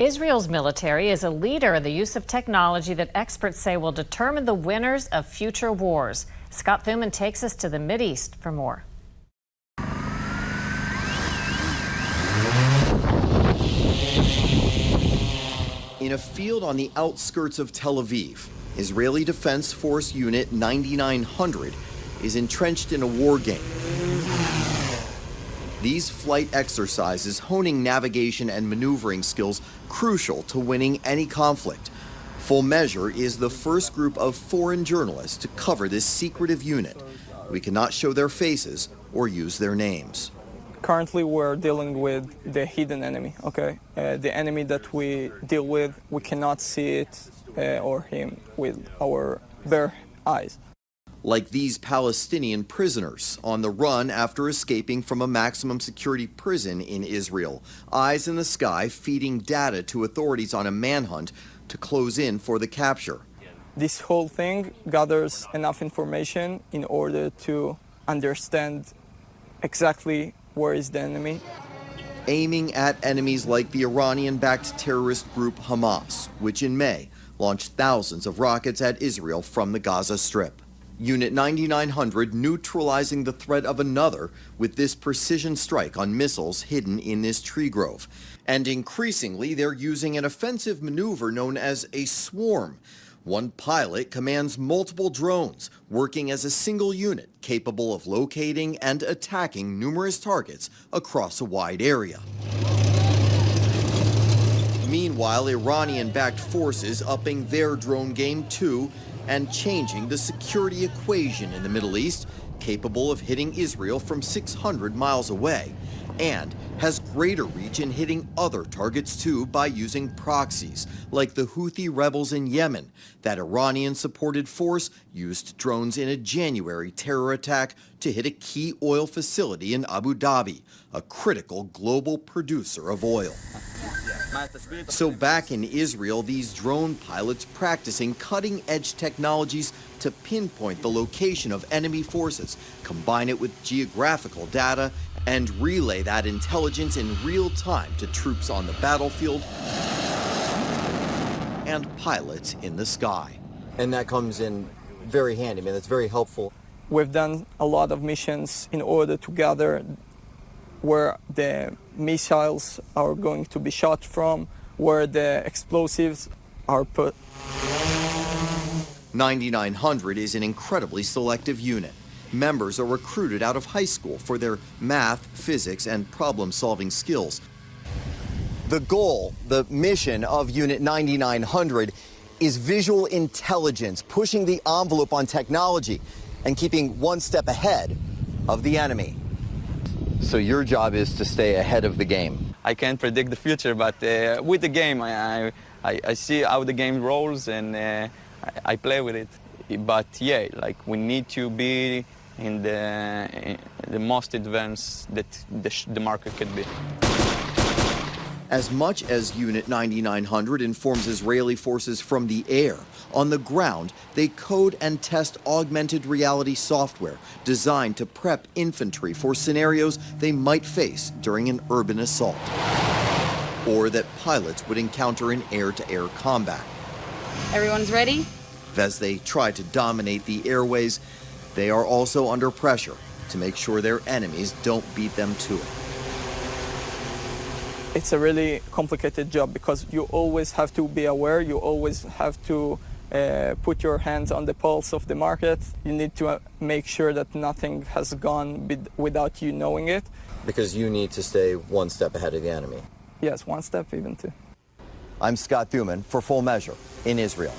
Israel's military is a leader in the use of technology that experts say will determine the winners of future wars. Scott Thuman takes us to the Mideast for more. In a field on the outskirts of Tel Aviv, Israeli Defense Force Unit 9900 is entrenched in a war game. These flight exercises honing navigation and maneuvering skills crucial to winning any conflict. Full Measure is the first group of foreign journalists to cover this secretive unit. We cannot show their faces or use their names. Currently, we're dealing with the hidden enemy, okay? The enemy that we deal with, we cannot see it or him with our bare eyes. Like these Palestinian prisoners on the run after escaping from a maximum security prison in Israel. Eyes in the sky feeding data to authorities on a manhunt to close in for the capture. This whole thing gathers enough information in order to understand exactly where is the enemy. Aiming at enemies like the Iranian-backed terrorist group Hamas, which in May launched thousands of rockets at Israel from the Gaza Strip. Unit 9900 neutralizing the threat of another with this precision strike on missiles hidden in this tree grove. And increasingly, they're using an offensive maneuver known as a swarm. One pilot commands multiple drones working as a single unit capable of locating and attacking numerous targets across a wide area. Meanwhile, Iranian-backed forces upping their drone game too and changing the security equation in the Middle East, capable of hitting Israel from 600 miles away, and has greater reach in hitting other targets too by using proxies, like the Houthi rebels in Yemen. That Iranian-supported force used drones in a January terror attack to hit a key oil facility in Abu Dhabi, a critical global producer of oil. So back in Israel, these drone pilots practicing cutting-edge technologies to pinpoint the location of enemy forces, combine it with geographical data, and relay that intelligence in real time to troops on the battlefield and pilots in the sky. And that comes in very handy. I mean, that's very helpful. We've done a lot of missions in order to gather where the missiles are going to be shot from, where the explosives are put. 9900 is an incredibly selective unit. Members are recruited out of high school for their math, physics, and problem-solving skills. The goal, the mission of Unit 9900 is visual intelligence, pushing the envelope on technology and keeping one step ahead of the enemy. So your job is to stay ahead of the game. I can't predict the future, but with the game, I see how the game rolls and I play with it. But yeah, like we need to be in the most advanced that the market could be. As much as Unit 9900 informs Israeli forces from the air, on the ground, they code and test augmented reality software designed to prep infantry for scenarios they might face during an urban assault, or that pilots would encounter in air-to-air combat. Everyone's ready? As they try to dominate the airways, they are also under pressure to make sure their enemies don't beat them to it. It's a really complicated job because you always have to be aware, you always have to put your hands on the pulse of the market. You need to make sure that nothing has gone without you knowing it. Because you need to stay one step ahead of the enemy. Yes, one step even two. I'm Scott Thuman for Full Measure in Israel.